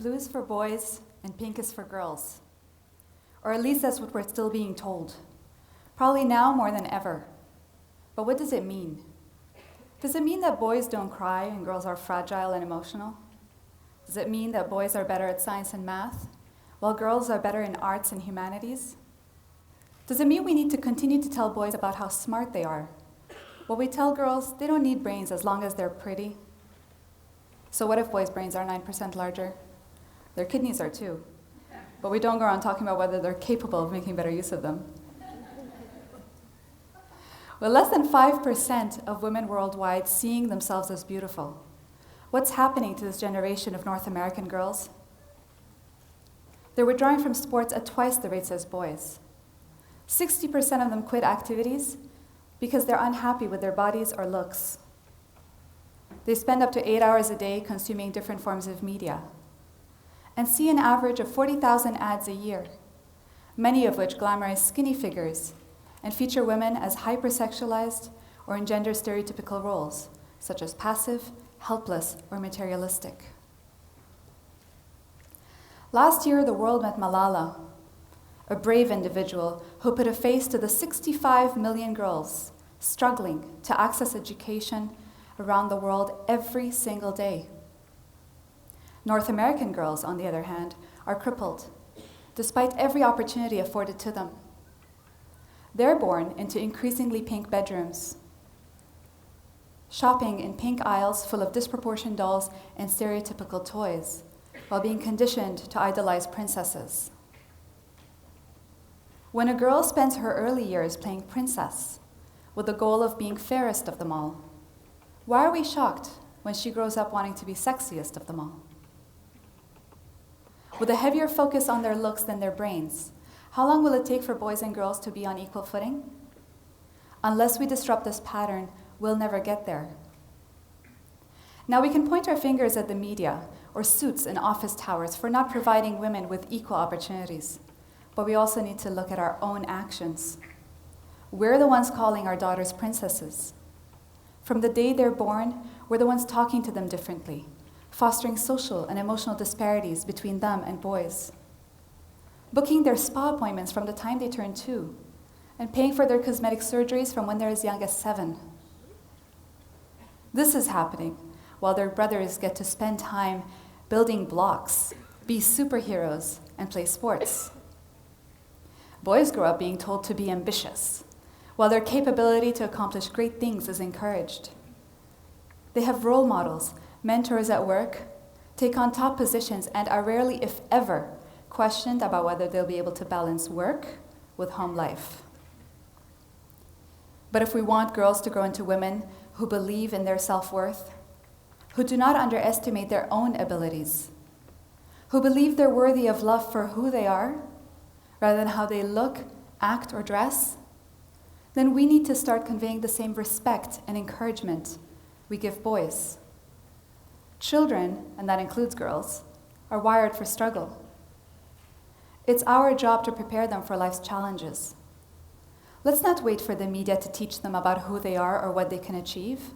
blue is for boys and pink is for girls. Or at least that's what we're still being told. Probably now more than ever. But what does it mean? Does it mean that boys don't cry and girls are fragile and emotional? Does it mean that boys are better at science and math, while girls are better in arts and humanities? Does it mean we need to continue to tell boys about how smart they are, while we tell girls they don't need brains as long as they're pretty? So what if boys' brains are 9% larger? Their kidneys are too. But we don't go around talking about whether they're capable of making better use of them. With less than 5% of women worldwide seeing themselves as beautiful, what's happening to this generation of North American girls? They're withdrawing from sports at twice the rates as boys. 60% of them quit activities because they're unhappy with their bodies or looks. They spend up to 8 hours a day consuming different forms of media and see an average of 40,000 ads a year, many of which glamorize skinny figures and feature women as hypersexualized or in gender stereotypical roles, such as passive, helpless, or materialistic. Last year, the world met Malala, a brave individual who put a face to the 65 million girls struggling to access education around the world every single day. North American girls, on the other hand, are crippled, despite every opportunity afforded to them. They're born into increasingly pink bedrooms, shopping in pink aisles full of disproportioned dolls and stereotypical toys, while being conditioned to idolize princesses. When a girl spends her early years playing princess with the goal of being fairest of them all, why are we shocked when she grows up wanting to be sexiest of them all? With a heavier focus on their looks than their brains, how long will it take for boys and girls to be on equal footing? Unless we disrupt this pattern, we'll never get there. Now we can point our fingers at the media or suits in office towers for not providing women with equal opportunities, but we also need to look at our own actions. We're the ones calling our daughters princesses. From the day they're born, we're the ones talking to them differently, fostering social and emotional disparities between them and boys, booking their spa appointments from the time they turn 2, and paying for their cosmetic surgeries from when they're as young as 7. This is happening while their brothers get to spend time building blocks, be superheroes, and play sports. Boys grow up being told to be ambitious, while their capability to accomplish great things is encouraged. They have role models, mentors at work, take on top positions, and are rarely, if ever, questioned about whether they'll be able to balance work with home life. But if we want girls to grow into women who believe in their self-worth, who do not underestimate their own abilities, who believe they're worthy of love for who they are, rather than how they look, act, or dress, then we need to start conveying the same respect and encouragement we give boys. Children, and that includes girls, are wired for struggle. It's our job to prepare them for life's challenges. Let's not wait for the media to teach them about who they are or what they can achieve,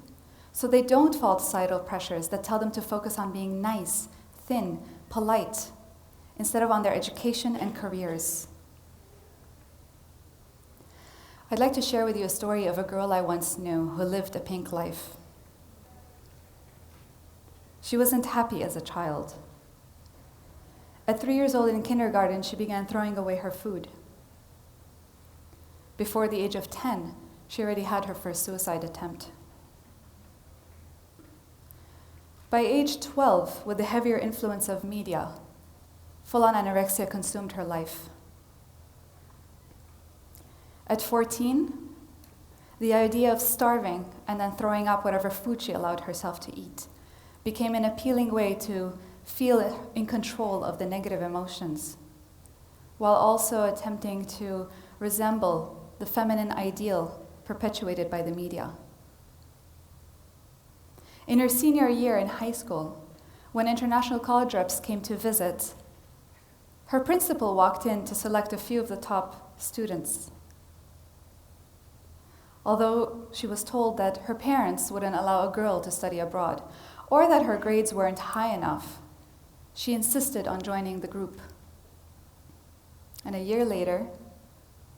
so they don't fall to societal pressures that tell them to focus on being nice, thin, polite, instead of on their education and careers. I'd like to share with you a story of a girl I once knew who lived a pink life. She wasn't happy as a child. At 3 years old in kindergarten, she began throwing away her food. Before the age of 10, she already had her first suicide attempt. By age 12, with the heavier influence of media, full-on anorexia consumed her life. At 14, the idea of starving and then throwing up whatever food she allowed herself to eat became an appealing way to feel in control of the negative emotions, while also attempting to resemble the feminine ideal perpetuated by the media. In her senior year in high school, when international college reps came to visit, her principal walked in to select a few of the top students. Although she was told that her parents wouldn't allow a girl to study abroad, or that her grades weren't high enough, She insisted on joining the group. And a year later,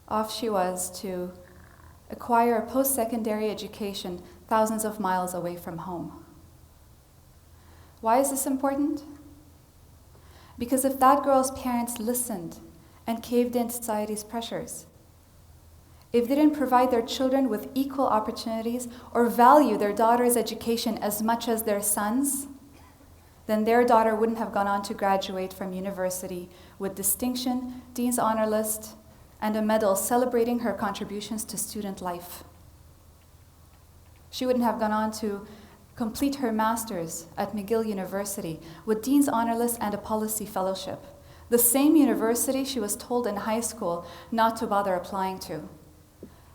off she was to acquire a post-secondary education thousands of miles away from home. Why is this important? Because if that girl's parents listened and caved in to society's pressures, if they didn't provide their children with equal opportunities or value their daughter's education as much as their sons', then their daughter wouldn't have gone on to graduate from university with distinction, Dean's Honor List, and a medal celebrating her contributions to student life. She wouldn't have gone on to complete her master's at McGill University with Dean's Honor List and a policy fellowship, the same university she was told in high school not to bother applying to.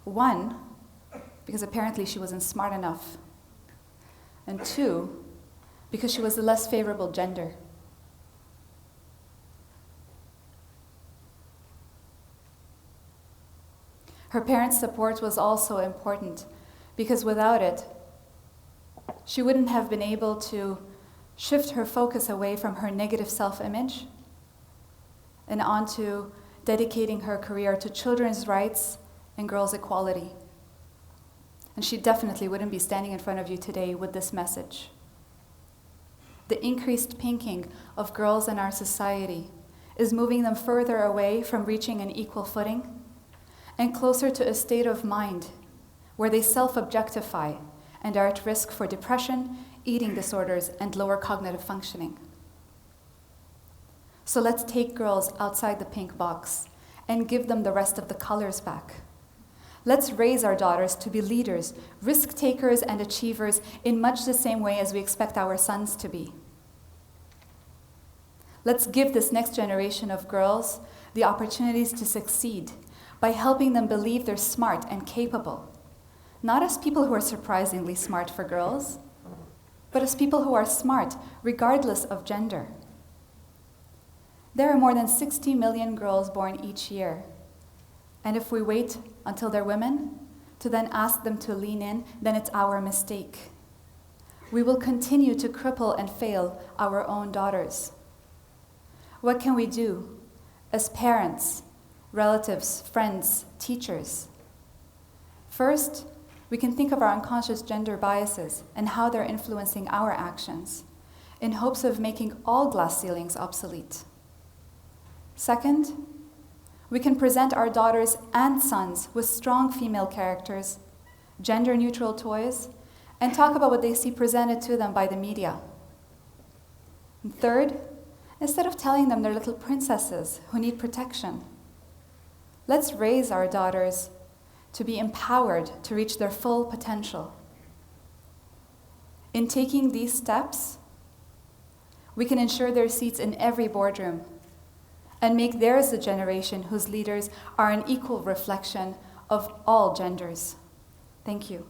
One, because apparently she wasn't smart enough. And two, because she was the less favorable gender. Her parents' support was also important because without it, she wouldn't have been able to shift her focus away from her negative self-image and onto dedicating her career to children's rights and girls' equality. And she definitely wouldn't be standing in front of you today with this message. The increased pinking of girls in our society is moving them further away from reaching an equal footing and closer to a state of mind where they self-objectify and are at risk for depression, eating disorders, and lower cognitive functioning. So let's take girls outside the pink box and give them the rest of the colors back. Let's raise our daughters to be leaders, risk takers, and achievers in much the same way as we expect our sons to be. Let's give this next generation of girls the opportunities to succeed by helping them believe they're smart and capable, not as people who are surprisingly smart for girls, but as people who are smart regardless of gender. There are more than 60 million girls born each year, and if we wait until they're women to then ask them to lean in, then it's our mistake. We will continue to cripple and fail our own daughters. What can we do as parents, relatives, friends, teachers? First, we can think of our unconscious gender biases and how they're influencing our actions in hopes of making all glass ceilings obsolete. Second, we can present our daughters and sons with strong female characters, gender-neutral toys, and talk about what they see presented to them by the media. And third, instead of telling them they're little princesses who need protection, let's raise our daughters to be empowered to reach their full potential. In taking these steps, we can ensure their seats in every boardroom and make theirs the generation whose leaders are an equal reflection of all genders. Thank you.